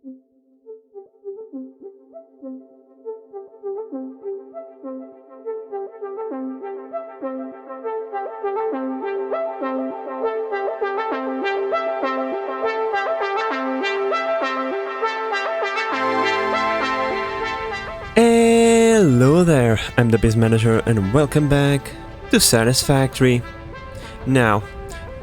Hello there, I'm the Biz Manager and welcome back to Satisfactory. Now,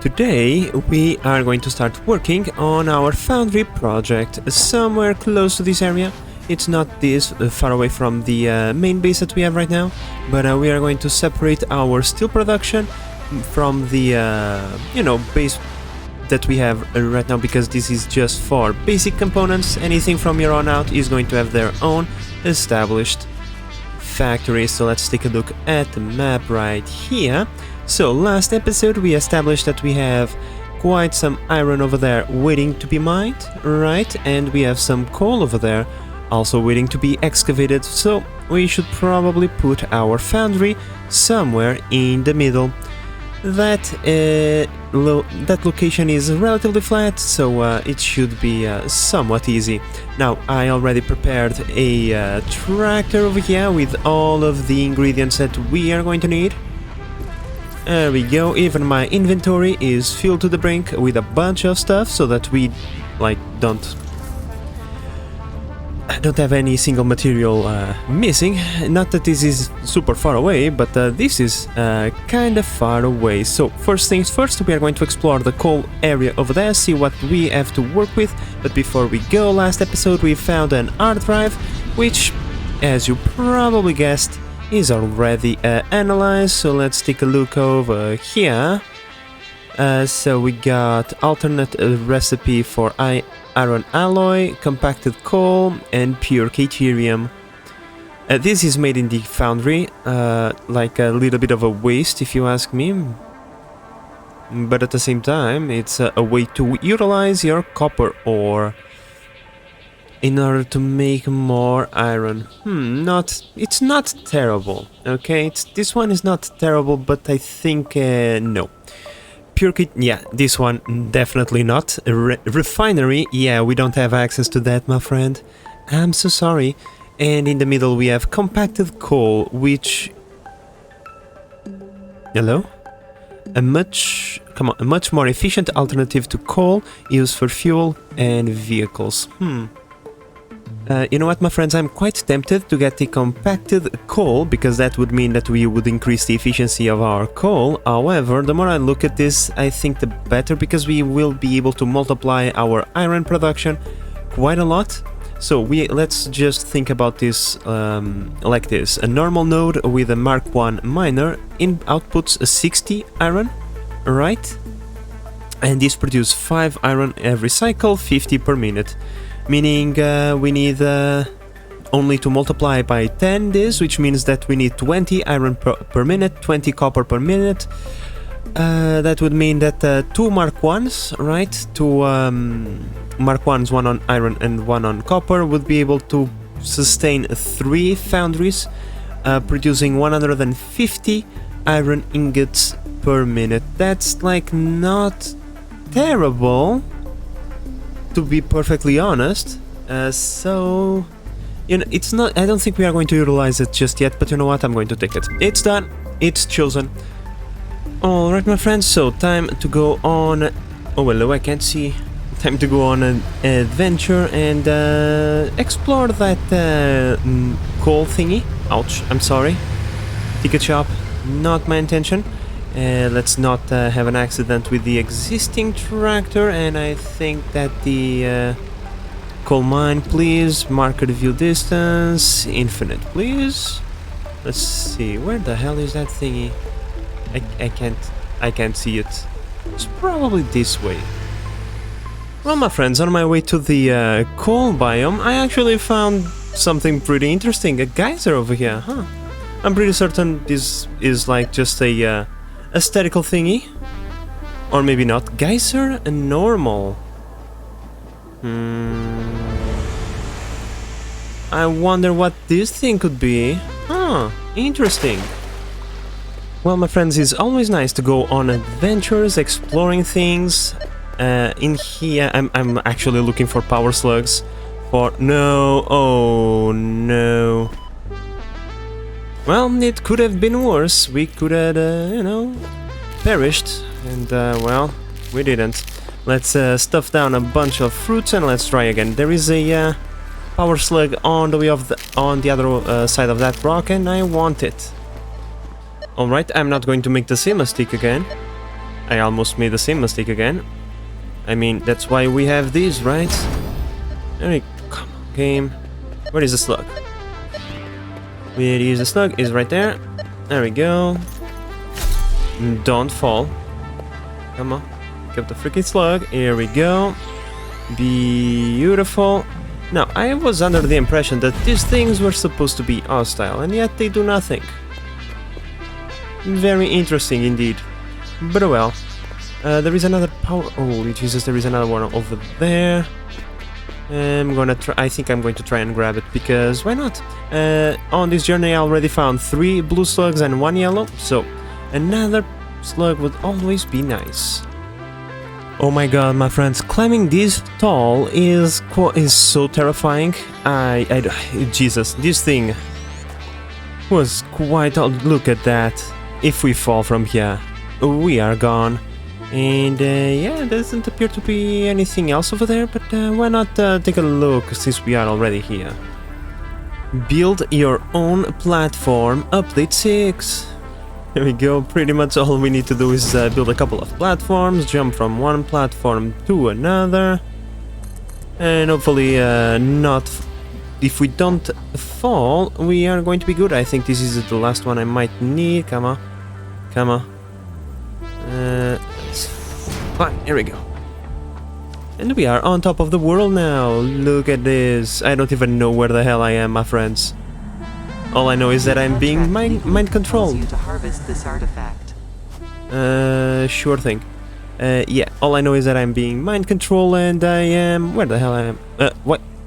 today we are going to start working on our Foundry project somewhere close to this area. It's not this far away from the main base that we have right now, but we are going to separate our steel production from the, base that we have right now, because this is just for basic components. Anything from here on out is going to have their own established factory. So let's take a look at the map right here. So last episode we established that we have quite some iron over there waiting to be mined, right? And we have some coal over there also waiting to be excavated, so we should probably put our foundry somewhere in the middle. That location is relatively flat, so it should be somewhat easy. Now, I already prepared a tractor over here with all of the ingredients that we are going to need. There we go. Even my inventory is filled to the brink with a bunch of stuff, so that we don't have any single material missing. Not that this is super far away, but this is kind of far away. So first things first, we are going to explore the coal area over there, see what we have to work with. But before we go, last episode we found an hard drive, which, as you probably guessed, is already analyzed. So let's take a look over here. So we got alternate recipe for iron alloy, compacted coal, and pure caterium. This is made in the foundry, like a little bit of a waste if you ask me, but at the same time it's a way to utilize your copper ore in order to make more iron. It's not terrible, okay? This one is not terrible, but I think no. Pure kit, yeah, this one definitely not. Refinery, yeah, we don't have access to that, my friend. I'm so sorry. And in the middle we have compacted coal, which... Hello? A much more efficient alternative to coal used for fuel and vehicles. You know what, my friends, I'm quite tempted to get the compacted coal, because that would mean that we would increase the efficiency of our coal. However, the more I look at this, I think the better, because we will be able to multiply our iron production quite a lot. So let's just think about this like this. A normal node with a Mark 1 miner outputs a 60 iron, right? And this produces 5 iron every cycle, 50 per minute. Meaning we need only to multiply by 10 this, which means that we need 20 iron per minute, 20 copper per minute. That would mean that 2 Mark 1s, right? 2 Mark 1s, one on iron and one on copper, would be able to sustain 3 foundries, producing 150 iron ingots per minute. That's like not terrible, to be perfectly honest. So, you know, it's not. I don't think we are going to utilize it just yet, but you know what? I'm going to take it. It's done. It's chosen. Alright, my friends, so time to go on... Oh, hello, I can't see. Time to go on an adventure and explore that coal thingy. Ouch, I'm sorry. Ticket shop, not my intention. Let's not have an accident with the existing tractor, and I think that the coal mine, please. Marker view distance, infinite, please. Let's see, where the hell is that thingy? I can't see it. It's probably this way. Well, my friends, on my way to the coal biome, I actually found something pretty interesting. A geyser over here, huh? I'm pretty certain this is like just a aesthetical thingy. Or maybe not. Geyser and normal. I wonder what this thing could be. Huh, interesting. Well, my friends, it's always nice to go on adventures, exploring things. In here, I'm actually looking for power slugs. For no, oh no. Well, it could have been worse. We could have, you know, perished. And, well, we didn't. Let's stuff down a bunch of fruits and let's try again. There is a power slug on the way of on the other side of that rock, and I want it. All right, I'm not going to make the same mistake again. I almost made the same mistake again. I mean, that's why we have these, right? Come on, game. Where is the slug? Where is the slug? Is right there. There we go. Don't fall. Come on. Pick up the freaking slug. Here we go. Beautiful. Now, I was under the impression that these things were supposed to be hostile, and yet they do nothing. Very interesting indeed. But oh well. There is another power... Holy Jesus, there is another one over there. I'm gonna try... I think I'm going to try and grab it, because why not? On this journey I already found 3 blue slugs and 1 yellow, so another slug would always be nice. Oh my god, my friends, climbing this tall is so terrifying. Jesus, this thing was quite... Look at that. If we fall from here, we are gone. And yeah, there doesn't appear to be anything else over there, but why not take a look since we are already here. Build your own platform, update 6. Here we go, pretty much all we need to do is build a couple of platforms, jump from one platform to another, and hopefully not... If we don't fall, we are going to be good. I think this is the last one I might need. Come on. Come on. Fine, here we go. And we are on top of the world now. Look at this. I don't even know where the hell I am, my friends. All I know is that I'm being mind controlled. To harvest this artifact. Sure thing. Yeah, all I know is that I'm being mind controlled and I am... Where the hell I am?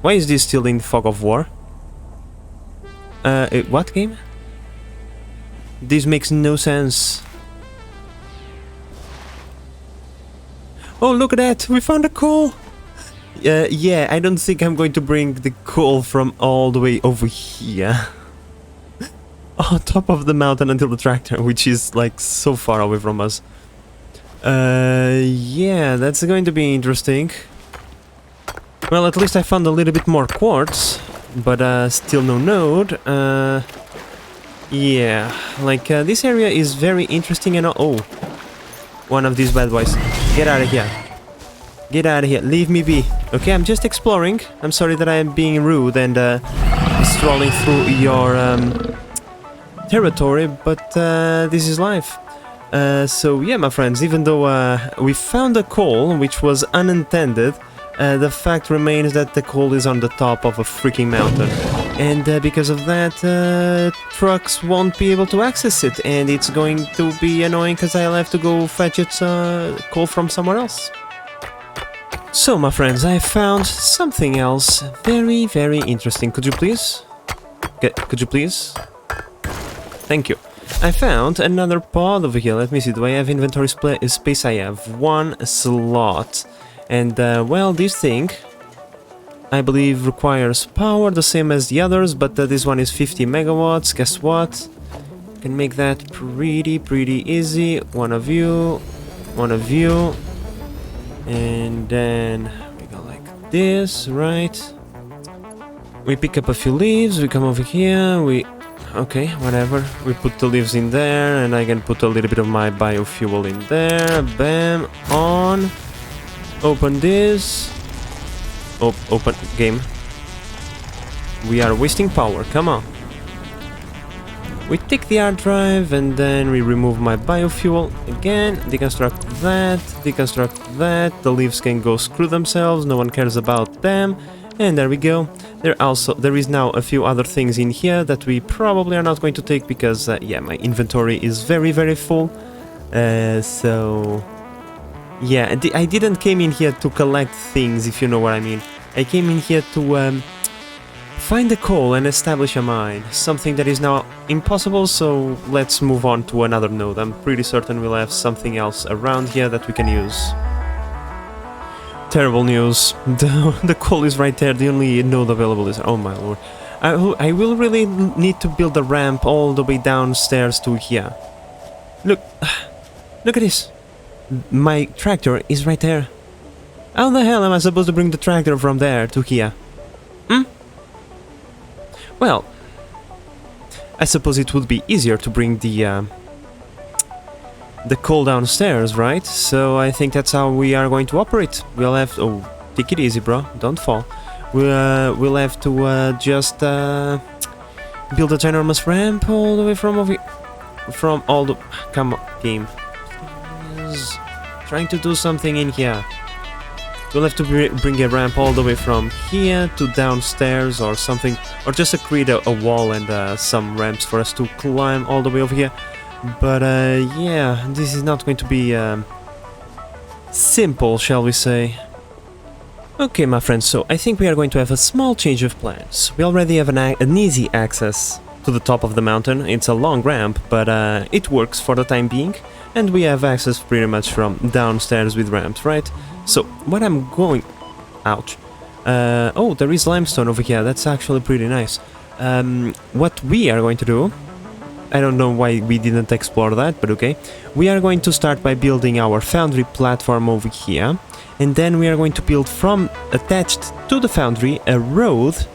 Why is this still in fog of war? What game? This makes no sense. Oh, look at that! We found a coal! Yeah, I don't think I'm going to bring the coal from all the way over here. On top of the mountain until the tractor, which is like so far away from us. Yeah, that's going to be interesting. Well, at least I found a little bit more quartz, but still no node. Yeah, like this area is very interesting and oh, one of these bad boys. Get out of here. Get out of here. Leave me be. Okay, I'm just exploring. I'm sorry that I am being rude and strolling through your territory, but this is life. So yeah, my friends, even though we found a coal, which was unintended, the fact remains that the coal is on the top of a freaking mountain. And because of that, trucks won't be able to access it, and it's going to be annoying because I'll have to go fetch its coal from somewhere else. So, my friends, I found something else very, very interesting. Could you please? Could you please? Thank you. I found another pod over here. Let me see. Do I have inventory space? I have 1 slot. And, well, this thing, I believe, requires power the same as the others, but this one is 50 megawatts. Guess what? Can make that pretty easy. One of you, and then we go like this, right? We pick up a few leaves, we come over here, okay, whatever. We put the leaves in there, and I can put a little bit of my biofuel in there. Bam, on. Open this. Open game. We are wasting power, come on. We take the hard drive and then we remove my biofuel again, deconstruct that, the leaves can go screw themselves, no one cares about them, and there we go. There is now a few other things in here that we probably are not going to take because, yeah, my inventory is very full, so... Yeah, I didn't came in here to collect things, if you know what I mean. I came in here to find the coal and establish a mine. Something that is now impossible, so let's move on to another node. I'm pretty certain we'll have something else around here that we can use. Terrible news. The coal is right there. The only node available is... Oh my lord. I will really need to build a ramp all the way downstairs to here. Look. Look at this. My tractor is right there. How the hell am I supposed to bring the tractor from there to here? Hmm? Well, I suppose it would be easier to bring the coal downstairs, right? So I think that's how we are going to operate. We'll have... Oh, take it easy, bro. Don't fall. We'll have to just build a ginormous ramp all the way from over here. From all the... Come on, game. Please. Trying to do something in here. We'll have to bring a ramp all the way from here to downstairs or something. Or just to create a wall and some ramps for us to climb all the way over here. But yeah, this is not going to be simple, shall we say. Okay, my friends, so I think we are going to have a small change of plans. We already have an easy access to the top of the mountain. It's a long ramp, but it works for the time being. And we have access pretty much from downstairs with ramps, right? So, what I'm going... Ouch. Oh, there is limestone over here. That's actually pretty nice. What we are going to do... I don't know why we didn't explore that, but okay. We are going to start by building our Foundry platform over here. And then we are going to build from attached to the Foundry a road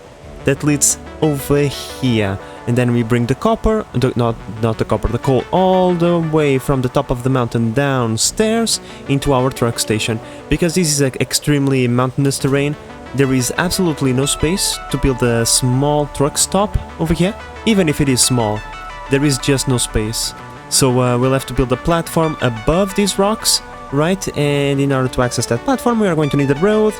that leads over here. And then we bring the copper, not the copper, the coal, all the way from the top of the mountain downstairs into our truck station. Because this is an extremely mountainous terrain, there is absolutely no space to build a small truck stop over here. Even if it is small, there is just no space. So we'll have to build a platform above these rocks, right? And in order to access that platform, we are going to need a road.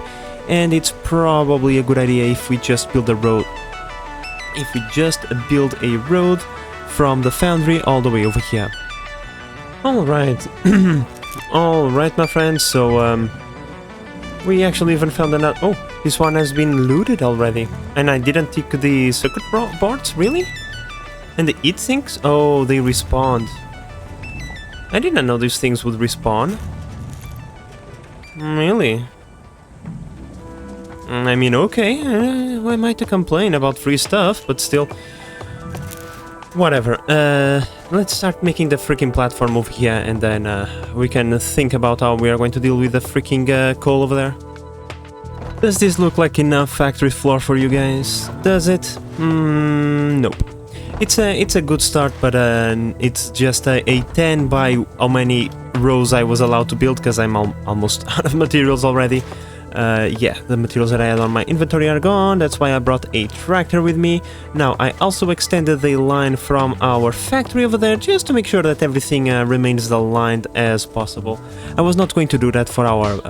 And it's probably a good idea if we just build a road. If we just build a road from the Foundry all the way over here. Alright. Alright, my friends, so we actually even found another... Oh, this one has been looted already. And I didn't take the circuit boards, really? And the eat things? Oh, they respawned. I didn't know these things would respawn. Really? I mean, okay, who am I to complain about free stuff, but still... Whatever, let's start making the freaking platform over here, and then we can think about how we are going to deal with the freaking coal over there. Does this look like enough factory floor for you guys? Does it? Nope. It's a good start, but it's just a 10 by how many rows I was allowed to build, because I'm almost out of materials already. Yeah, the materials that I had on my inventory are gone, that's why I brought a tractor with me. Now, I also extended the line from our factory over there, just to make sure that everything remains aligned as possible. I was not going to do that for our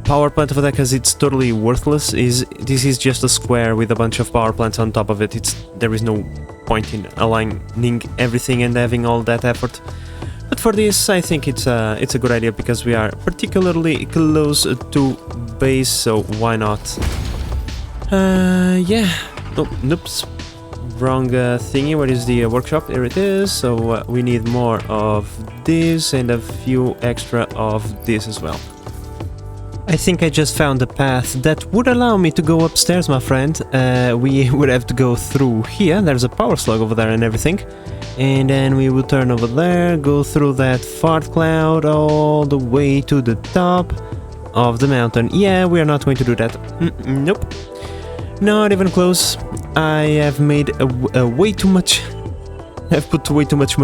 power plant over there, because it's totally worthless. This is just a square with a bunch of power plants on top of it. There is no point in aligning everything and having all that effort. But for this, I think it's a good idea, because we are particularly close to base, so why not? Yeah. Oh, oops. Wrong thingy. Where is the workshop? There it is. So we need more of this and a few extra of this as well. I think I just found a path that would allow me to go upstairs, my friend. We would have to go through here. There's a power slug over there and everything. And then we will turn over there, go through that fart cloud all the way to the top of the mountain. Yeah, we are not going to do that. Nope. Not even close. I have made way too much... I've put way too much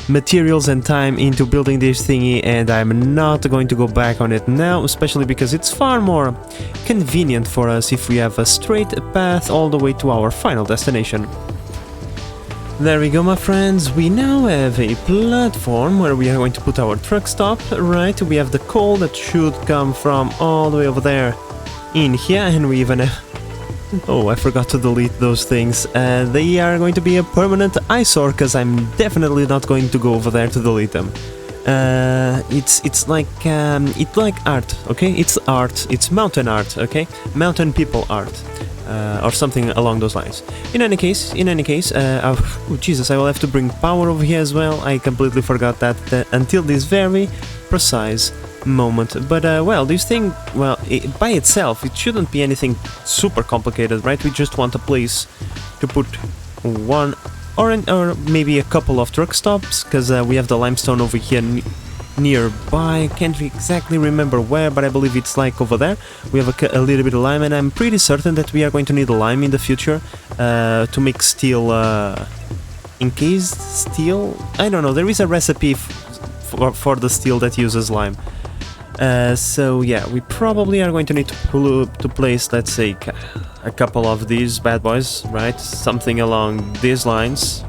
materials and time into building this thingy, and I'm not going to go back on it now, especially because it's far more convenient for us if we have a straight path all the way to our final destination. There we go, my friends. We now have a platform where we are going to put our truck stop, right? We have the coal that should come from all the way over there in here, and we even have... Oh, I forgot to delete those things. They are going to be a permanent eyesore, because I'm definitely not going to go over there to delete them. It's like art, okay? It's art. It's mountain art, okay? Mountain people art. Or something along those lines. In any case, oh Jesus, I will have to bring power over here as well. I completely forgot that until this very precise moment. But well, this thing, well, by itself, it shouldn't be anything super complicated, right? We just want a place to put one or maybe a couple of truck stops, because we have the limestone over here nearby. Can't exactly remember where, but I believe it's like over there. We have a little bit of lime, and I'm pretty certain that we are going to need lime in the future to make steel, encased steel. I don't know, there is a recipe for the steel that uses lime. So yeah, we probably are going to need to place, let's say, a couple of these bad boys, right? Something along these lines.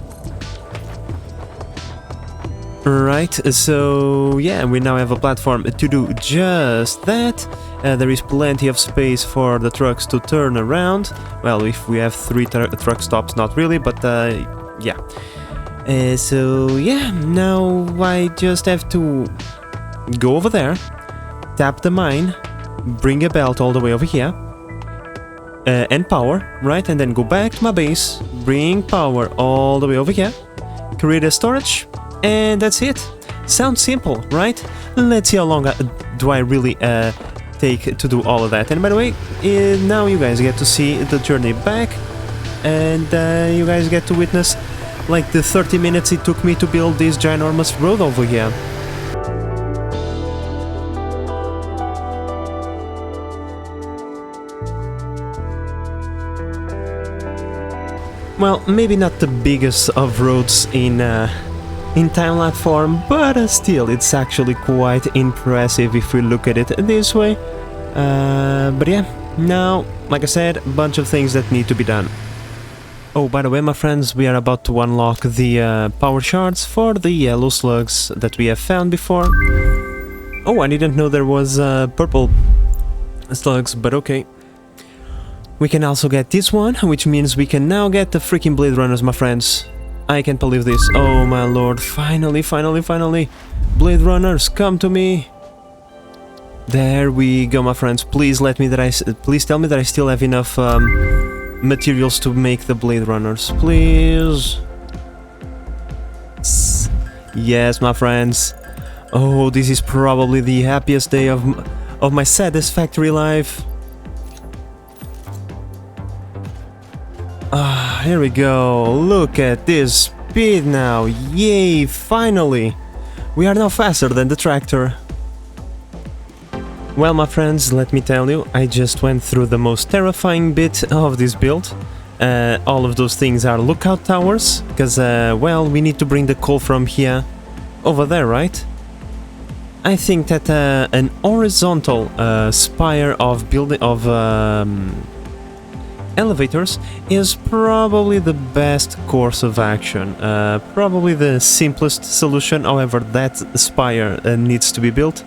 Right, so yeah, we now have a platform to do just that. There is plenty of space for the trucks to turn around. Well, if we have 3 truck stops, not really, but yeah. So yeah, now I just have to go over there, tap the mine, bring a belt all the way over here, and power, right? And then go back to my base, bring power all the way over here, create a storage, and that's it. Sounds simple, right? Let's see how long do I really take to do all of that. And by the way, now you guys get to see the journey back, and you guys get to witness like the 30 minutes it took me to build this ginormous road over here. Well, maybe not the biggest of roads in time-lapse form, but still, it's actually quite impressive if we look at it this way. But yeah, now, like I said, a bunch of things that need to be done. Oh, by the way, my friends, we are about to unlock the power shards for the yellow slugs that we have found before. Oh, I didn't know there was purple slugs, but okay. We can also get this one, which means we can now get the freaking Blade Runners, my friends. I can't believe this. Oh my lord, finally, finally, finally. Blade Runners, come to me. There we go, my friends. Please let me please tell me that I still have enough materials to make the Blade Runners, please. Yes, my friends. Oh, this is probably the happiest day of my Satisfactory life. Ah, here we go. Look at this speed now. Yay, finally. We are now faster than the tractor. Well, my friends, let me tell you, I just went through the most terrifying bit of this build. All of those things are lookout towers, because, well, we need to bring the coal from here over there, right? I think that an horizontal spire of elevators is probably the best course of action, probably the simplest solution. However, that spire needs to be built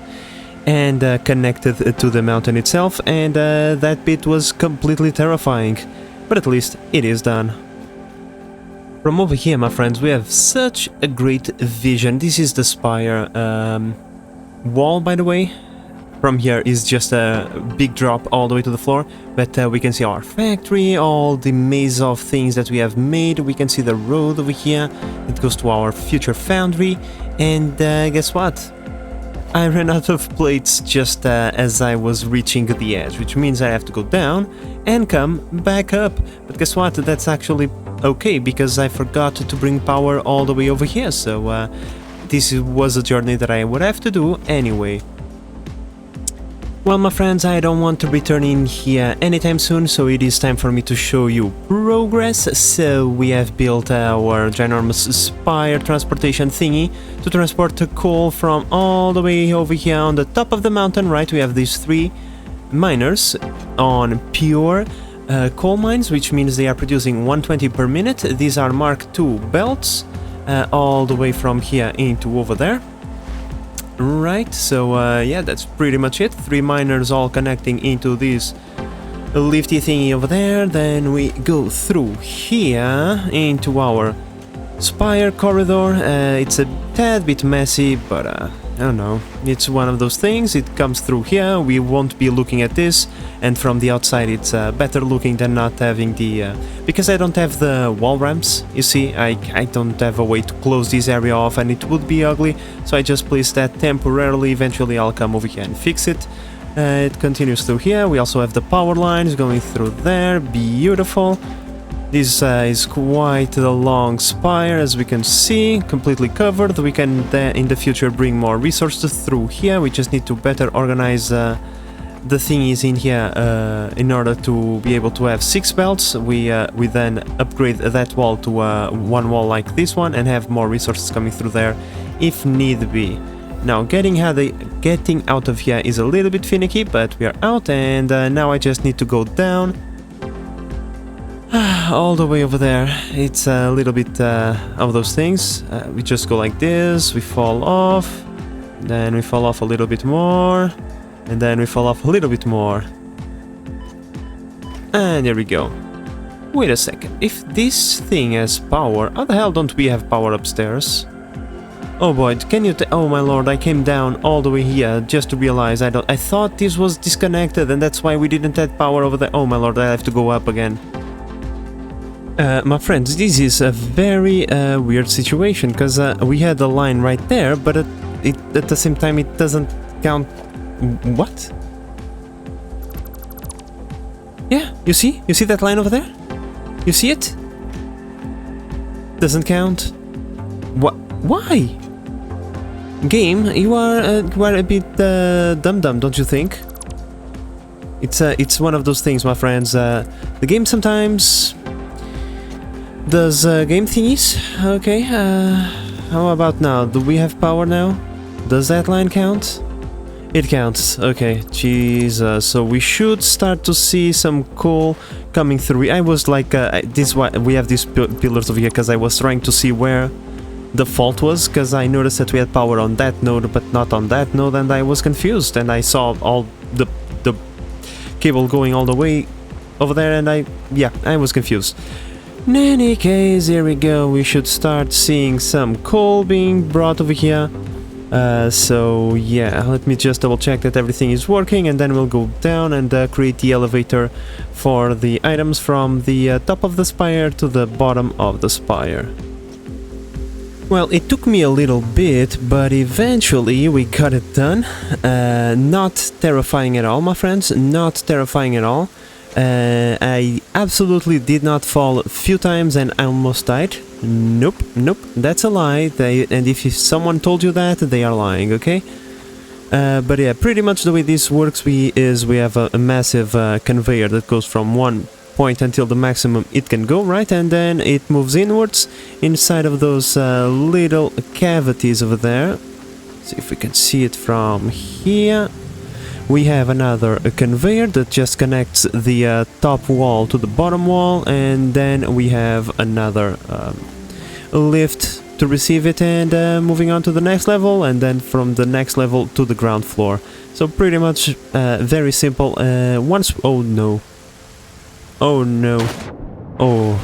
and connected to the mountain itself, and that bit was completely terrifying, but at least it is done. From over here, my friends, we have such a great vision. This is the spire wall, by the way. From here is just a big drop all the way to the floor, but we can see our factory, all the maze of things that we have made. We can see the road over here. It goes to our future foundry, and guess what? I ran out of plates just as I was reaching the edge, which means I have to go down and come back up. But guess what? That's actually okay, because I forgot to bring power all the way over here, so this was a journey that I would have to do anyway. Well, my friends, I don't want to return in here anytime soon, so it is time for me to show you progress. So we have built our ginormous Spire transportation thingy to transport the coal from all the way over here on the top of the mountain, right? We have these 3 miners on pure coal mines, which means they are producing 120 per minute. These are Mark II belts, all the way from here into over there. Right, so yeah, that's pretty much it. 3 miners all connecting into this lifty thingy over there. Then we go through here into our Spire corridor. It's a tad bit messy, but I don't know, it's one of those things, it comes through here, we won't be looking at this, and from the outside it's better looking than not having the... because I don't have the wall ramps, you see, I don't have a way to close this area off and it would be ugly, so I just place that temporarily, eventually I'll come over here and fix it. It continues through here, we also have the power lines going through there, beautiful. This is quite a long spire, as we can see, completely covered. We can in the future bring more resources through here. We just need to better organize the thingies in here in order to be able to have 6 belts. We then upgrade that wall to one wall like this one and have more resources coming through there if need be. Now getting out of here is a little bit finicky, but we are out, and now I just need to go down all the way over there. It's a little bit of those things. We just go like this, we fall off, then we fall off a little bit more, and then we fall off a little bit more. And there we go. Wait a second, if this thing has power, how the hell don't we have power upstairs? Oh boy, can you oh my lord, I came down all the way here just to realize I thought this was disconnected and that's why we didn't have power over there. Oh my lord, I have to go up again. My friends, this is a very weird situation, because we had a line right there, but at the same time it doesn't count. What? Yeah, you see? You see that line over there? You see it? Doesn't count. What? Why? Game, you are a bit dumb, don't you think? It's one of those things, my friends. The game sometimes does game thingies. Okay, how about now? Do we have power now? Does that line count? It counts. Okay, Jesus. So we should start to see some coal coming through. I was like, this why we have these pillars over here, because I was trying to see where the fault was, because I noticed that we had power on that node but not on that node, and I was confused, and I saw all the cable going all the way over there, and I was confused. In any case, here we go, we should start seeing some coal being brought over here. So yeah, let me just double check that everything is working, and then we'll go down and create the elevator for the items from the top of the spire to the bottom of the spire. Well, it took me a little bit, but eventually we got it done. Not terrifying at all, my friends, not terrifying at all. I absolutely did not fall a few times and I almost died. Nope, that's a lie. And if someone told you that, they are lying, okay? But yeah, pretty much the way this works is we have a massive conveyor that goes from one point until the maximum it can go, right? And then it moves inwards inside of those little cavities over there. See if we can see it from here. We have another conveyor that just connects the top wall to the bottom wall, and then we have another lift to receive it, and moving on to the next level, and then from the next level to the ground floor. So pretty much very simple. Oh no. Oh,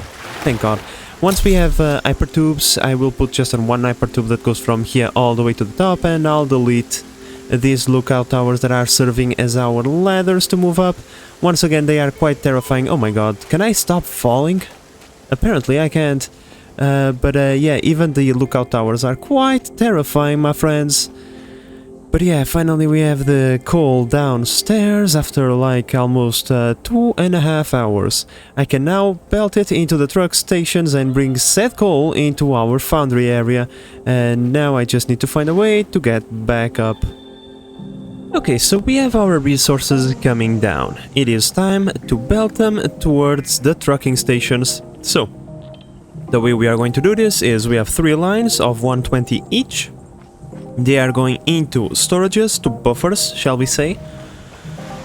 thank God. Once we have hyper tubes, I will put just on one hyper tube that goes from here all the way to the top, and I'll delete these lookout towers that are serving as our ladders to move up. Once again, they are quite terrifying. Oh my god, can I stop falling? Apparently I can't. But yeah, even the lookout towers are quite terrifying, my friends. But yeah, finally we have the coal downstairs after like almost 2.5 hours. I can now belt it into the truck stations and bring said coal into our foundry area. And now I just need to find a way to get back up. Okay, so we have our resources coming down. It is time to belt them towards the trucking stations. So, the way we are going to do this is we have 3 lines of 120 each. They are going into storages, to buffers, shall we say.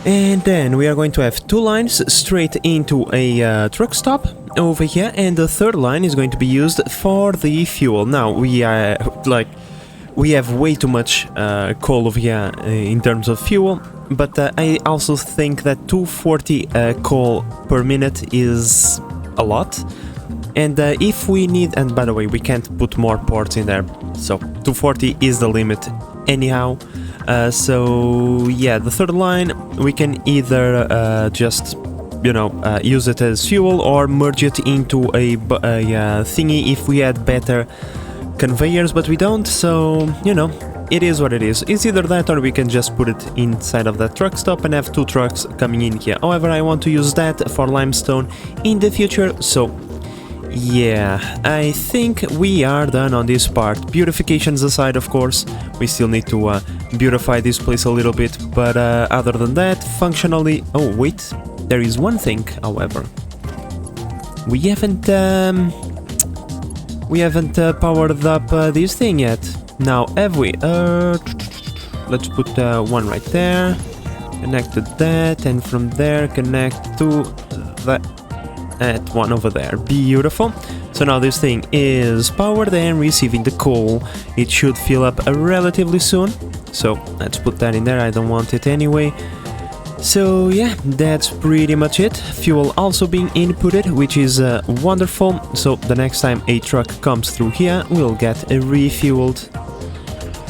And then we are going to have 2 lines straight into a truck stop over here, and the 3rd line is going to be used for the fuel. Now, we have way too much coal over here in terms of fuel, but I also think that 240 coal per minute is a lot. And if we need, and by the way, we can't put more ports in there, so 240 is the limit anyhow. So yeah, the third line we can either just use it as fuel or merge it into a thingy if we had better conveyors, but we don't, so it is what it is. It's either that or we can just put it inside of that truck stop and have 2 trucks coming in here. However, I want to use that for limestone in the future, so yeah, I think we are done on this part. Beautifications aside, of course, we still need to beautify this place a little bit, but other than that, functionally... Oh, wait, there is one thing, however. We haven't powered up this thing yet. Now, have we? Let's put one right there, connect to that, and from there connect to that one over there. Beautiful. So now this thing is powered and receiving the coal. It should fill up relatively soon. So let's put that in there. I don't want it anyway. So yeah, that's pretty much it. Fuel also being inputted, which is wonderful. So the next time a truck comes through here, we'll get refueled.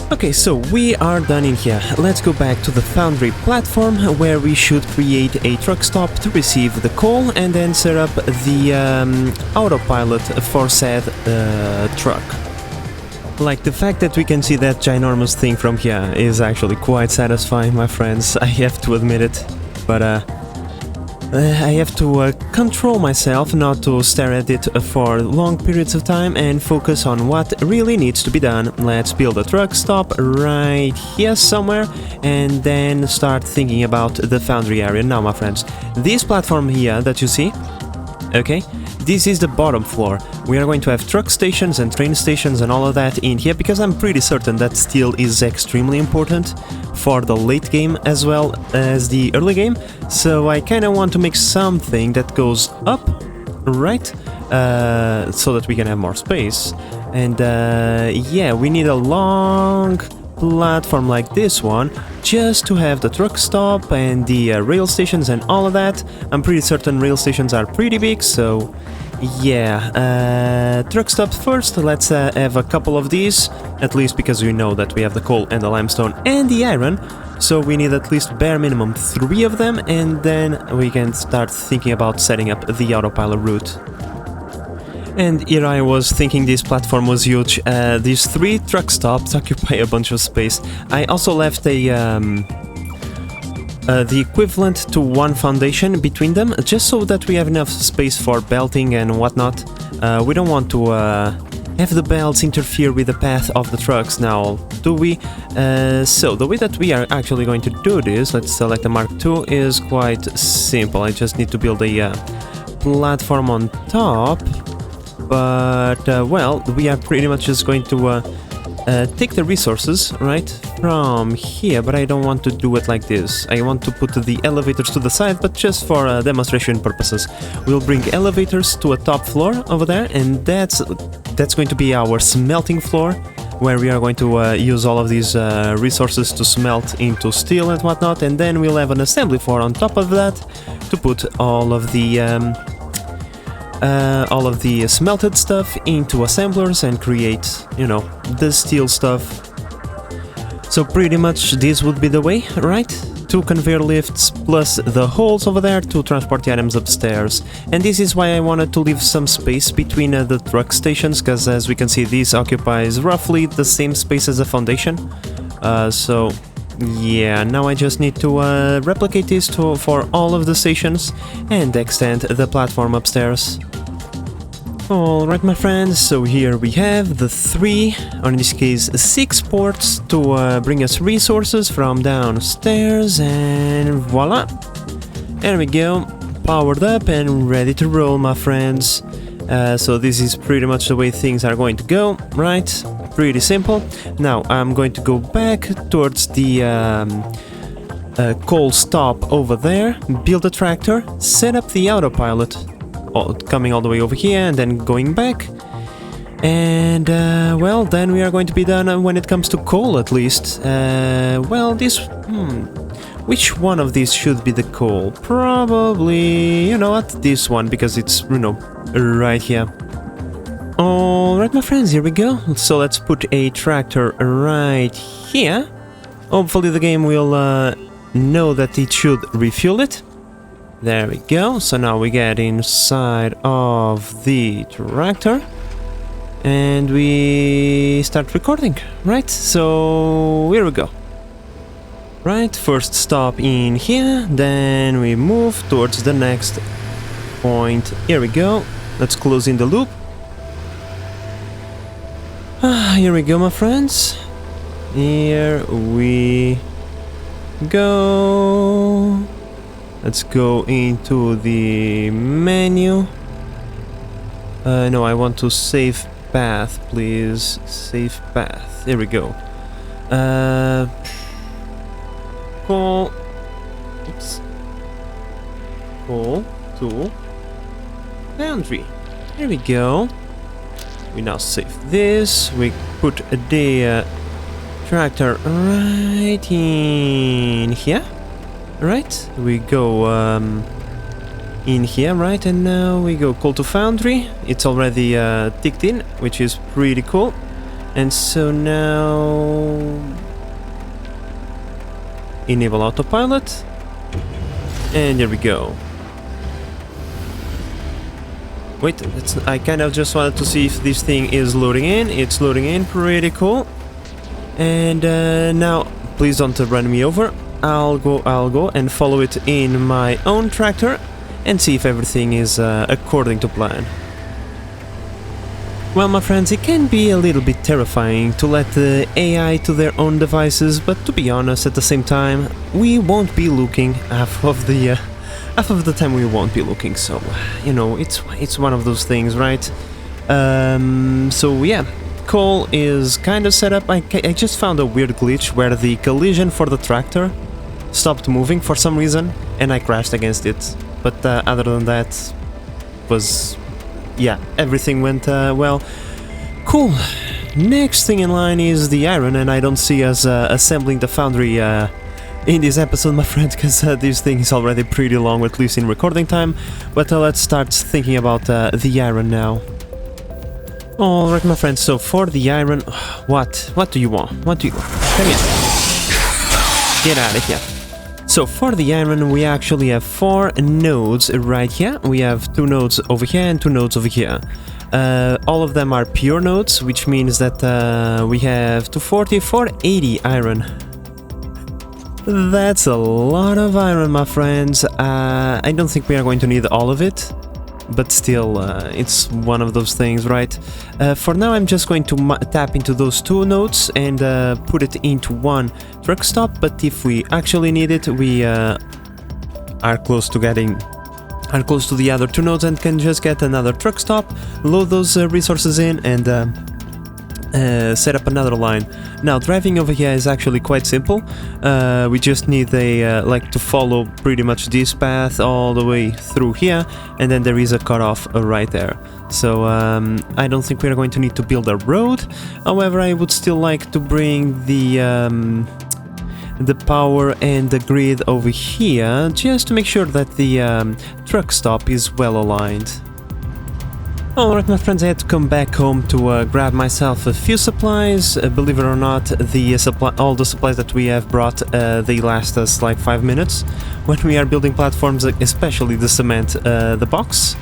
Okay, so we are done in here. Let's go back to the Foundry platform, where we should create a truck stop to receive the coal and then set up the autopilot for said truck. Like, the fact that we can see that ginormous thing from here is actually quite satisfying, my friends, I have to admit it. But I have to control myself not to stare at it for long periods of time and focus on what really needs to be done. Let's build a truck stop right here somewhere and then start thinking about the Foundry area. Now, my friends, this platform here that you see, okay, this is the bottom floor. We are going to have truck stations and train stations and all of that in here, because I'm pretty certain that steel is extremely important for the late game as well as the early game. So I kind of want to make something that goes up, right, so that we can have more space. And yeah, we need a long platform like this one just to have the truck stop and the rail stations and all of that. I'm pretty certain rail stations are pretty big, so yeah, truck stops first. Let's have a couple of these, at least because we know that we have the coal and the limestone and the iron, so we need at least bare minimum 3 of them, and then we can start thinking about setting up the autopilot route. And here I was thinking this platform was huge. These 3 truck stops occupy a bunch of space. I also left the equivalent to 1 foundation between them, just so that we have enough space for belting and whatnot. We don't want to have the belts interfere with the path of the trucks now, do we? So the way that we are actually going to do this, let's select the Mark II, is quite simple. I just need to build a platform on top. But, well, we are pretty much just going to take the resources, right, from here, but I don't want to do it like this. I want to put the elevators to the side, but just for demonstration purposes. We'll bring elevators to a top floor over there, and that's going to be our smelting floor, where we are going to use all of these resources to smelt into steel and whatnot, and then we'll have an assembly floor on top of that to put all of the smelted stuff into assemblers and create, the steel stuff. So pretty much this would be the way, right? 2 conveyor lifts plus the holes over there to transport the items upstairs. And this is why I wanted to leave some space between the truck stations, because as we can see, this occupies roughly the same space as the foundation. So yeah, now I just need to replicate this for all of the stations and extend the platform upstairs. Alright, my friends, so here we have the 3, or in this case 6 ports to bring us resources from downstairs, and voila! There we go, powered up and ready to roll, my friends. So this is pretty much the way things are going to go, right? Pretty simple. Now I'm going to go back towards the coal stop over there, build a tractor, set up the autopilot, coming all the way over here and then going back. And well, then we are going to be done when it comes to coal, at least. Well, this... which one of these should be the coal? Probably, you know what, this one, because it's, right here. Alright, my friends, here we go. So let's put a tractor right here. Hopefully the game will know that it should refuel it. There we go. So now we get inside of the tractor and we start recording, right? So here we go. Right, first stop in here, then we move towards the next point. Here we go. Let's close in the loop. Here we go, my friends. Here we go. Let's go into the menu. No, I want to save path, please. Save path. Here we go. Call. Oops. Call to Foundry. Here we go. We now save this. We put the tractor right in here. Right, we go in here, right, and now we go call to Foundry. It's already ticked in, which is pretty cool. And so now enable autopilot, and here we go. Wait, I kind of just wanted to see if this thing is loading in. It's loading in, pretty cool. And now, please don't run me over. I'll go and follow it in my own tractor and see if everything is according to plan. Well, my friends, it can be a little bit terrifying to let the AI to their own devices, but to be honest, at the same time, we won't be looking half of the time we won't be looking, so, you know, it's one of those things, right? So yeah, call is kind of set up. I just found a weird glitch where the collision for the tractor stopped moving for some reason, and I crashed against it. But other than that, was... yeah, everything went well. Cool. Next thing in line is the iron, and I don't see us assembling the foundry in this episode, my friend, because this thing is already pretty long, at least in recording time. But let's start thinking about the iron now. Alright, my friends, so for the iron... What do you want? What do you want? Come here. Get out of here. So for the iron, we actually have 4 nodes right here. We have 2 nodes over here and 2 nodes over here. All of them are pure nodes, which means that we have 240, 480 iron. That's a lot of iron, my friends. I don't think we are going to need all of it, but still, it's one of those things, right? For now, I'm just going to tap into those 2 nodes and put it into one truck stop, but if we actually need it, we are close to the other 2 nodes and can just get another truck stop, load those resources in, and set up another line. Now, driving over here is actually quite simple. We just need to follow pretty much this path all the way through here, and then there is a cutoff right there. So I don't think we're going to need to build a road. However, I would still like to bring the power and the grid over here, just to make sure that the truck stop is well aligned. Alright, my friends, I had to come back home to grab myself a few supplies. Believe it or not, all the supplies that we have brought, they last us like 5 minutes. When we are building platforms, especially the cement, the box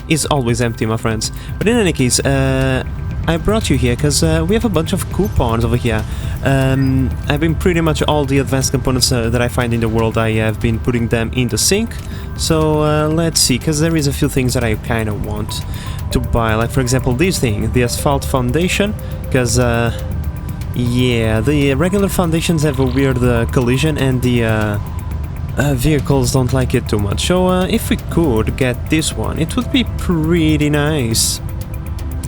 is always empty, my friends. But in any case, I brought you here because we have a bunch of coupons over here. I've been pretty much all the advanced components that I find in the world, I have been putting them in the sink. So let's see, because there is a few things that I kind of want to buy, like for example this thing, the asphalt foundation, because yeah, the regular foundations have a weird collision and the vehicles don't like it too much. So if we could get this one, it would be pretty nice.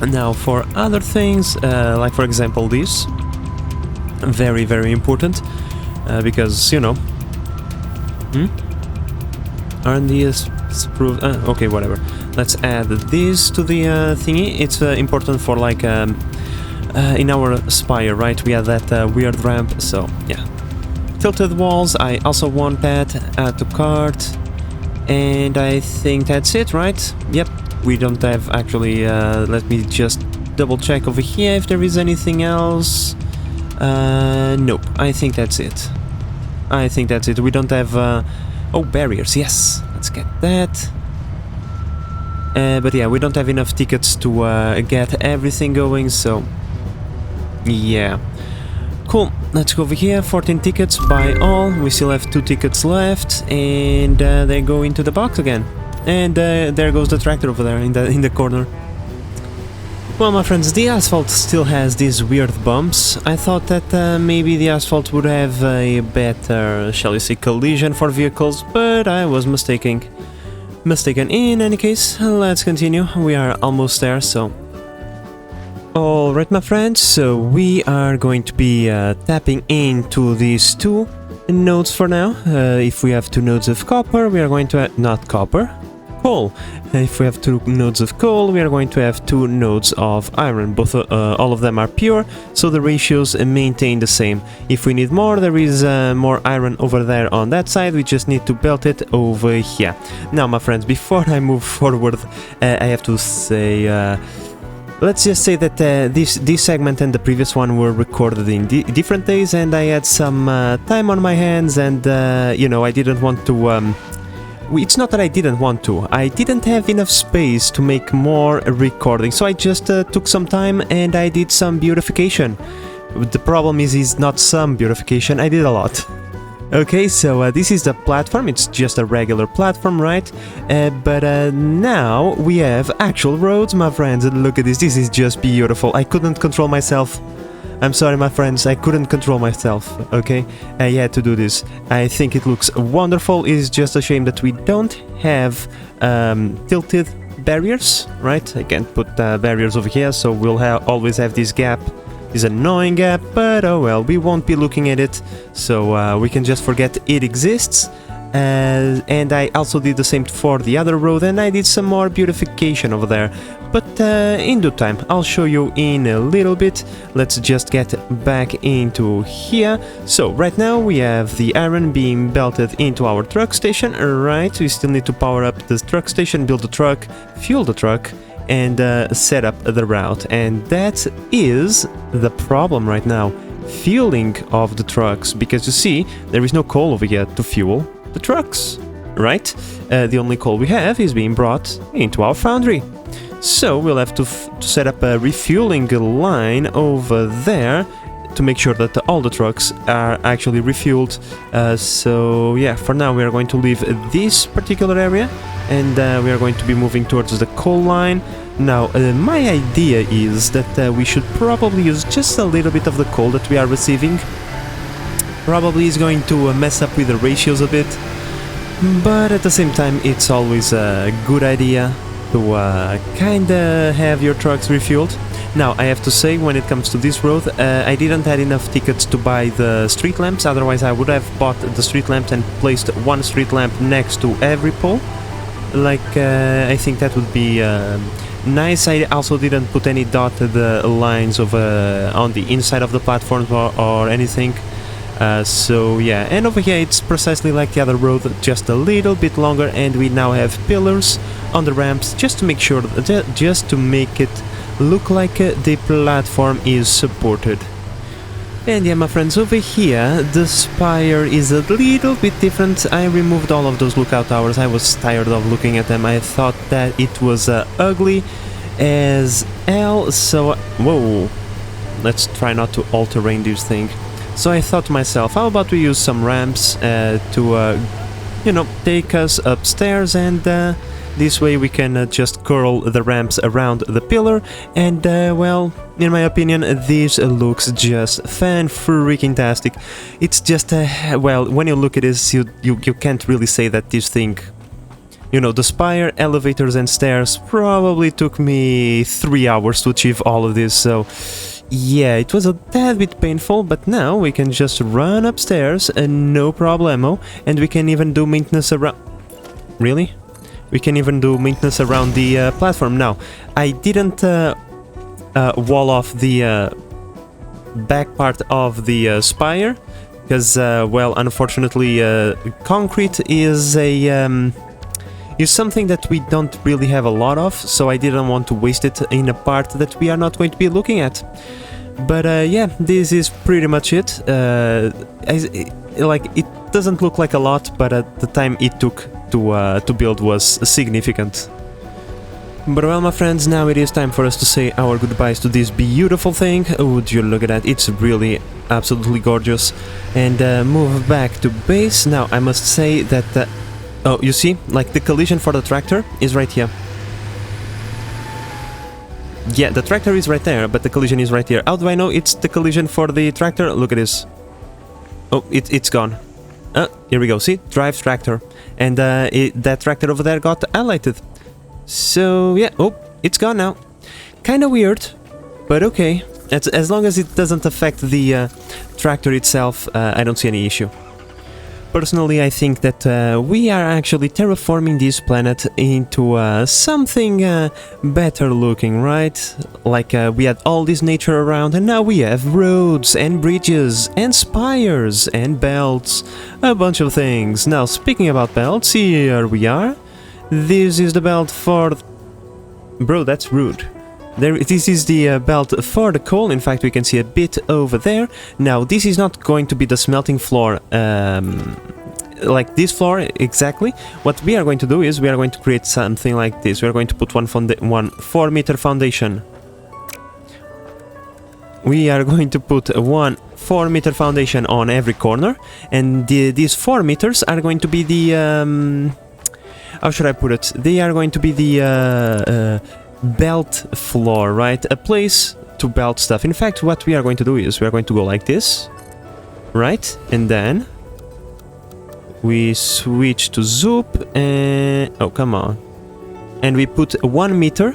Now for other things, like for example this, very, very important, because, you know, aren't these proved? Okay, whatever. Let's add this to the thingy. It's important for like in our Spire, right? We have that weird ramp, so yeah. Tilted walls, I also want that. Add to cart, and I think that's it, right? Yep. We don't have actually, let me just double check over here if there is anything else. Nope, I think that's it. I think that's it. We don't have, oh, barriers, yes, let's get that. But yeah, we don't have enough tickets to get everything going, so yeah. Cool, let's go over here, 14 tickets, buy all. We still have 2 tickets left, and they go into the box again. And there goes the tractor over there in the corner. Well, my friends, the asphalt still has these weird bumps. I thought that maybe the asphalt would have a better, shall we say, collision for vehicles, but I was mistaken. In any case, let's continue. We are almost there, so... Alright, my friends, so we are going to be tapping into these 2 nodes for now. If we have 2 nodes of copper, we are going to... not copper, coal. If we have 2 nodes of coal, we are going to have 2 nodes of iron. Both, all of them are pure, so the ratios maintain the same. If we need more, there is more iron over there on that side. We just need to belt it over here. Now, my friends, before I move forward, I have to say... let's just say that this segment and the previous one were recorded in different days, and I had some time on my hands, and you know, I didn't want to... it's not that I didn't want to, I didn't have enough space to make more recording, so I just took some time and I did some beautification. The problem is not some beautification, I did a lot. Okay, so this is the platform, it's just a regular platform, right? But now we have actual roads, my friends, and look at this is just beautiful. I couldn't control myself. I'm sorry, my friends, I couldn't control myself, okay? I had to do this. I think it looks wonderful. It is just a shame that we don't have tilted barriers, right? I can't put barriers over here, so we'll always have this gap. Is annoying gap, but oh well, we won't be looking at it, so we can just forget it exists. And I also did the same for the other road, and I did some more beautification over there. But in due time, I'll show you in a little bit. Let's just get back into here. So right now we have the iron being belted into our truck station, right? We still need to power up the truck station, build the truck, fuel the truck, and set up the route. And that is the problem right now, fueling of the trucks, because you see there is no coal over here to fuel the trucks, right? The only coal we have is being brought into our foundry, so we'll have to set up a refueling line over there to make sure that all the trucks are actually refueled. So yeah, for now we are going to leave this particular area, and we are going to be moving towards the coal line. Now, my idea is that we should probably use just a little bit of the coal that we are receiving. Probably is going to mess up with the ratios a bit, but at the same time it's always a good idea to kinda have your trucks refueled. Now, I have to say, when it comes to this road, I didn't have enough tickets to buy the street lamps, otherwise I would have bought the street lamps and placed one street lamp next to every pole. Like, I think that would be nice. I also didn't put any dotted lines of on the inside of the platform or anything. So yeah, and over here it's precisely like the other road, just a little bit longer, and we now have pillars on the ramps just to make sure, just to make it look like the platform is supported. And yeah, my friends, over here the Spire is a little bit different. I removed all of those lookout towers. I was tired of looking at them. I thought that it was ugly as hell, so whoa, let's try not to all-terrain this thing. So I thought to myself, how about we use some ramps to, you know, take us upstairs, and this way we can just curl the ramps around the pillar, and well, in my opinion, this looks just fan-freaking-tastic. It's just, well, when you look at this, you can't really say that this thing... You know, the Spire, elevators and stairs probably took me 3 hours to achieve all of this, so... Yeah, it was a tad bit painful, but now we can just run upstairs and no problemo, and we can even do maintenance around... Really? We can even do maintenance around the platform. Now, I didn't wall off the back part of the Spire, because, well, unfortunately, concrete is a... is something that we don't really have a lot of, so I didn't want to waste it in a part that we are not going to be looking at. But yeah, this is pretty much it. Like, it doesn't look like a lot, but at the time it took to build was significant. But well, my friends, now it is time for us to say our goodbyes to this beautiful thing. Oh, would you look at that, it's really absolutely gorgeous. And move back to base. Now, I must say that... oh, you see, like the collision for the tractor is right here. Yeah, the tractor is right there, but the collision is right here. How do I know it's the collision for the tractor? Look at this. Oh, it's gone. Here we go, see? Drive tractor. And that tractor over there got highlighted. So, yeah, oh, it's gone now. Kinda weird, but okay. As long as it doesn't affect the tractor itself, I don't see any issue. Personally, I think that we are actually terraforming this planet into something better looking, right? Like we had all this nature around, and now we have roads and bridges and spires and belts, a bunch of things. Now, speaking about belts, here we are. This is the belt for... Bro, that's rude. This is the belt for the coal. In fact, we can see a bit over there. Now, this is not going to be the smelting floor, like this floor exactly. What we are going to do is we are going to create something like this. We are going to put one 4-meter foundation. We are going to put one 4-meter foundation on every corner, and these 4 meters are going to be the... how should I put it? They are going to be the belt floor, right? A place to belt stuff. In fact, what we are going to do is we are going to go like this, right? And then we switch to zoop and... oh, come on. And we put 1 meter.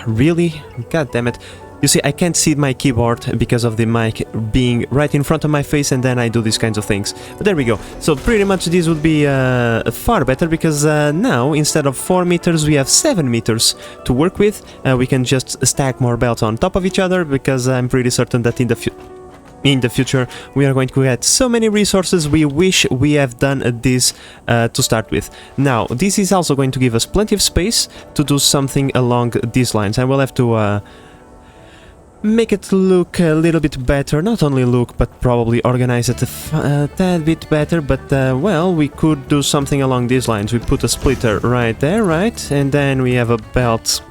Really? God damn it. You see, I can't see my keyboard because of the mic being right in front of my face, and then I do these kinds of things. But there we go. So pretty much this would be far better, because now, instead of 4 meters, we have 7 meters to work with. We can just stack more belts on top of each other, because I'm pretty certain that in the future we are going to get so many resources. We wish we have done this to start with. Now, this is also going to give us plenty of space to do something along these lines. I will have to... make it look a little bit better, not only look, but probably organize it a tad bit better, but well, we could do something along these lines. We put a splitter right there, right? And then we have a belt.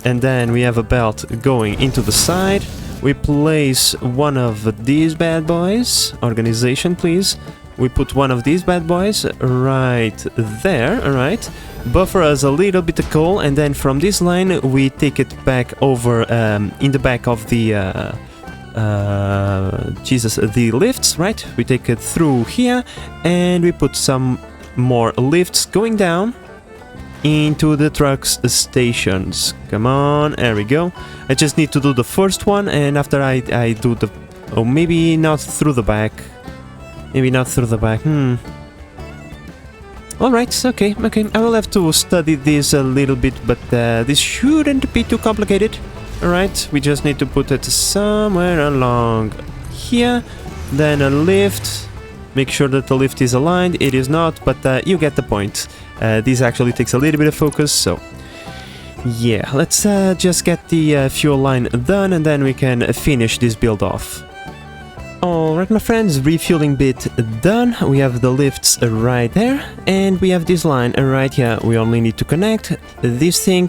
And then we have a belt going into the side. We place one of these bad boys. Organization, please. We put one of these bad boys right there, alright. Buffer us a little bit of coal, and then from this line we take it back over in the back of the the lifts, right? We take it through here, and we put some more lifts going down into the truck's stations. Come on, there we go. I just need to do the first one, and after I do the... oh, maybe not through the back. Maybe not through the back, Alright, okay. I will have to study this a little bit, but this shouldn't be too complicated. Alright, we just need to put it somewhere along here. Then a lift. Make sure that the lift is aligned. It is not, but you get the point. This actually takes a little bit of focus, so... yeah, let's just get the fuel line done, and then we can finish this build off. Alright, my friends, refueling bit done. We have the lifts right there, and we have this line right here. We only need to connect this thing.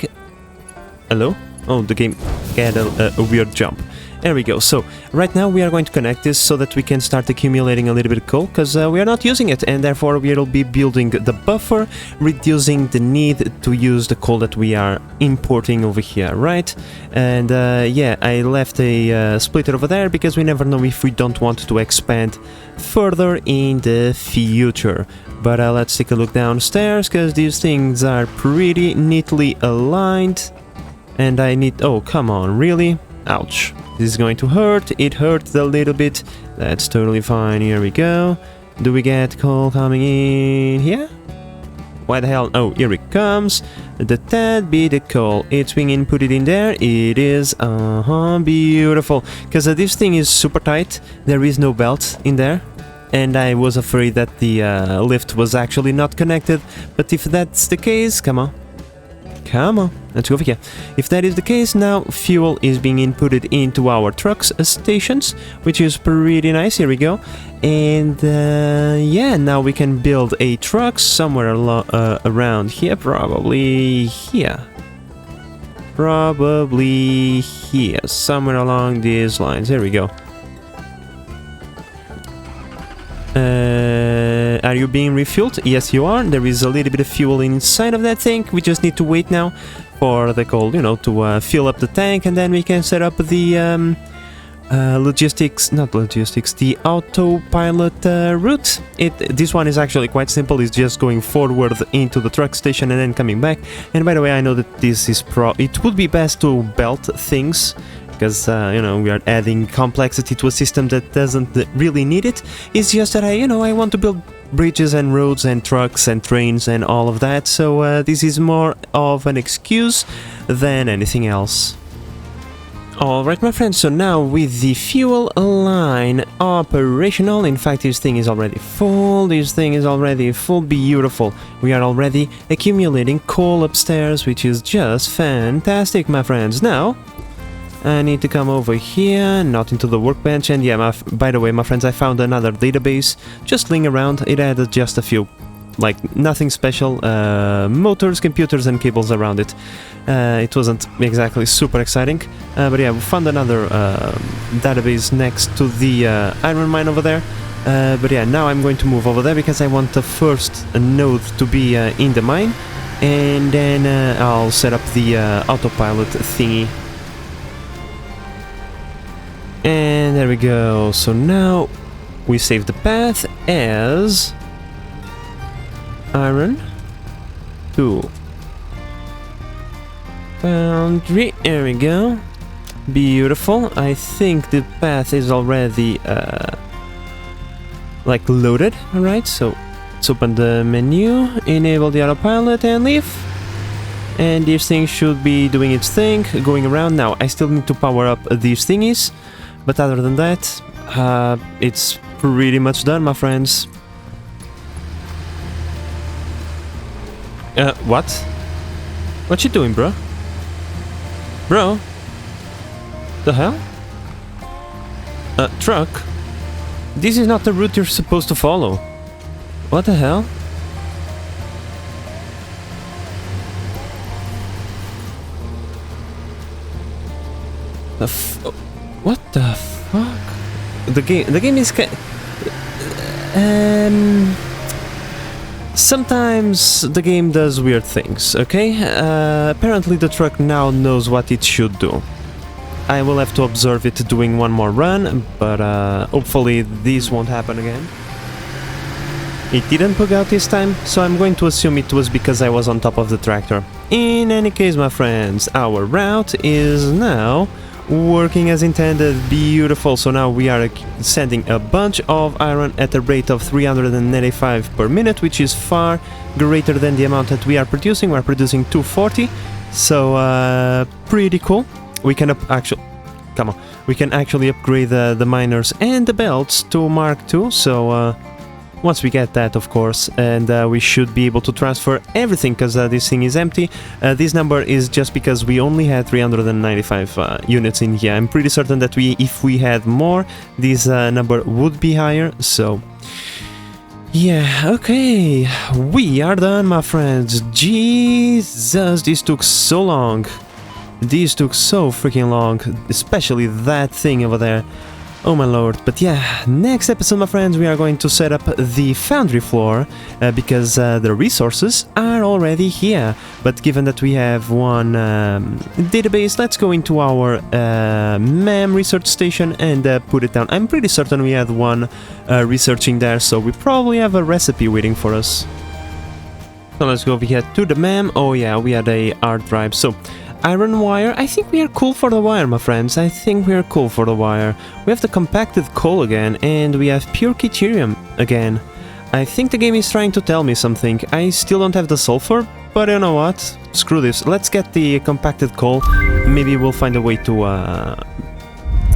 Hello? Oh, the game had a weird jump. There we go. So, right now we are going to connect this so that we can start accumulating a little bit of coal, because we are not using it, and therefore we will be building the buffer, reducing the need to use the coal that we are importing over here, right? And yeah, I left a splitter over there because we never know if we don't want to expand further in the future. But let's take a look downstairs, because these things are pretty neatly aligned. And I need... oh, come on, really? Ouch. This is going to hurt. It hurts a little bit. That's totally fine. Here we go. Do we get coal coming in here? Why the hell? Oh, here it comes. The tad bit of coal. It's being inputted in there. It is, beautiful. Because this thing is super tight. There is no belt in there. and I was afraid that the lift was actually not connected. But if that's the case, come on, let's go over here. If that is the case, now fuel is being inputted into our trucks stations, which is pretty nice. Here we go. And yeah, now we can build a truck somewhere around here, probably here. Probably here, somewhere along these lines. There we go. Are you being refueled? Yes, you are. There is a little bit of fuel inside of that tank. We just need to wait now for the coal, you know, to fill up the tank, and then we can set up the the autopilot route. This one is actually quite simple. It's just going forward into the truck station and then coming back. And by the way, I know that this is it would be best to belt things, because you know, we are adding complexity to a system that doesn't really need it. It's just that I want to build bridges and roads and trucks and trains and all of that, so this is more of an excuse than anything else. Alright, my friends, so now with the fuel line operational, in fact this thing is already full, beautiful. We are already accumulating coal upstairs, which is just fantastic, my friends. Now I need to come over here, not into the workbench, and yeah, by the way, my friends, I found another database just laying around. It had just a few, like, nothing special, motors, computers, and cables around it. It wasn't exactly super exciting, but yeah, we found another database next to the iron mine over there. But yeah, now I'm going to move over there because I want the first node to be in the mine, and then I'll set up the autopilot thingy. And there we go. So now we save the path as iron 2 Foundry. There we go. Beautiful. I think the path is already like loaded. Alright, so let's open the menu, enable the autopilot and leave. And this thing should be doing its thing, going around. Now I still need to power up these thingies, but other than that, it's pretty much done, my friends. What? What you doing, bro? Bro? The hell? Truck? This is not the route you're supposed to follow. What the hell? What the fuck? The game is sometimes the game does weird things, okay? Apparently the truck now knows what it should do. I will have to observe it doing one more run, but hopefully this won't happen again. It didn't bug out this time, so I'm going to assume it was because I was on top of the tractor. In any case, my friends, our route is now working as intended. Beautiful. So now we are sending a bunch of iron at a rate of 395 per minute, which is far greater than the amount that we are producing. We're producing 240, so pretty cool. We can we can actually upgrade the miners and the belts to Mark II, so once we get that, of course, and we should be able to transfer everything, because this thing is empty. This number is just because we only had 395 units in here. I'm pretty certain that if we had more, this number would be higher, so yeah, okay, we are done, my friends. Jesus, this took so long. These took so freaking long, especially that thing over there. Oh my lord. But yeah, next episode, my friends, we are going to set up the Foundry floor, because the resources are already here. But given that we have one database, let's go into our MEM research station and put it down. I'm pretty certain we had one researching there, so we probably have a recipe waiting for us. So let's go over here to the MEM. Oh yeah, we had a hard drive. So iron wire, I think we are cool for the wire, my friends. I think we are cool for the wire. We have the compacted coal again, and we have pure deuterium again. I think the game is trying to tell me something. I still don't have the sulfur, but you know what? Screw this. Let's get the compacted coal. Maybe we'll find a way to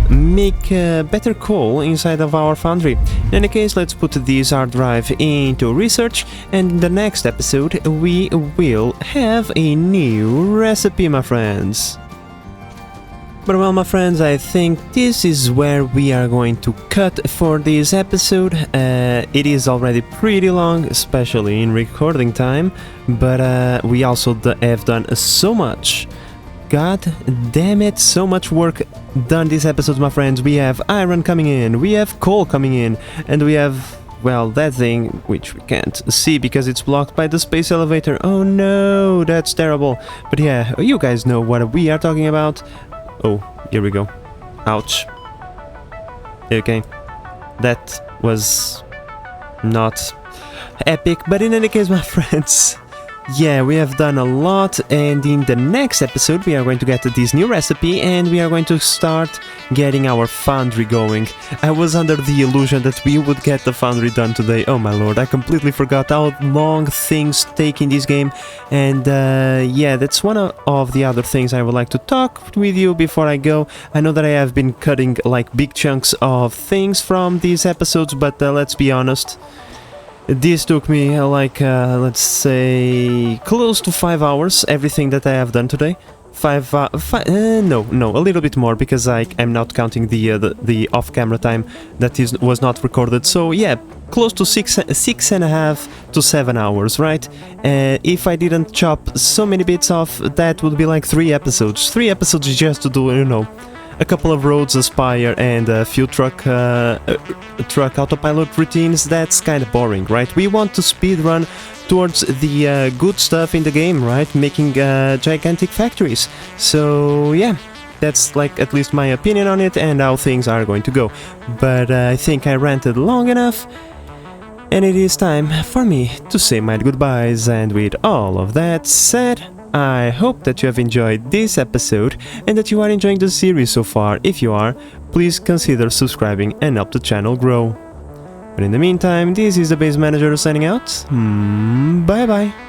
make better coal inside of our foundry. In any case, let's put this hard drive into research, and in the next episode we will have a new recipe, my friends. But well, my friends, I think this is where we are going to cut for this episode. It is already pretty long, especially in recording time, but we also have done so much. God damn it, so much work done this episode, my friends. We have iron coming in, we have coal coming in, and we have, well, that thing, which we can't see because it's blocked by the space elevator. Oh no, that's terrible. But yeah, you guys know what we are talking about. Oh, here we go. Ouch. Okay. That was not epic, but in any case, my friends, yeah, we have done a lot, and in the next episode we are going to get this new recipe and we are going to start getting our foundry going. I was under the illusion that we would get the foundry done today. Oh my lord, I completely forgot how long things take in this game, and yeah, that's one of the other things I would like to talk with you before I go. I know that I have been cutting like big chunks of things from these episodes, but let's be honest, this took me let's say close to 5 hours, everything that I have done today. No, a little bit more, because I'm not counting the off-camera time that was not recorded. So yeah, close to 6.5 to 7 hours, right? If I didn't chop so many bits off, that would be like 3 episodes. 3 episodes just to do, you know, a couple of roads, a Spire, and a few truck autopilot routines. That's kind of boring, right? We want to speedrun towards the good stuff in the game, right? Making gigantic factories. So yeah, that's like at least my opinion on it and how things are going to go. But I think I ranted long enough, and it is time for me to say my goodbyes. And with all of that said, I hope that you have enjoyed this episode and that you are enjoying the series so far. If you are, please consider subscribing and help the channel grow. But in the meantime, this is the Base Manager signing out. Bye bye.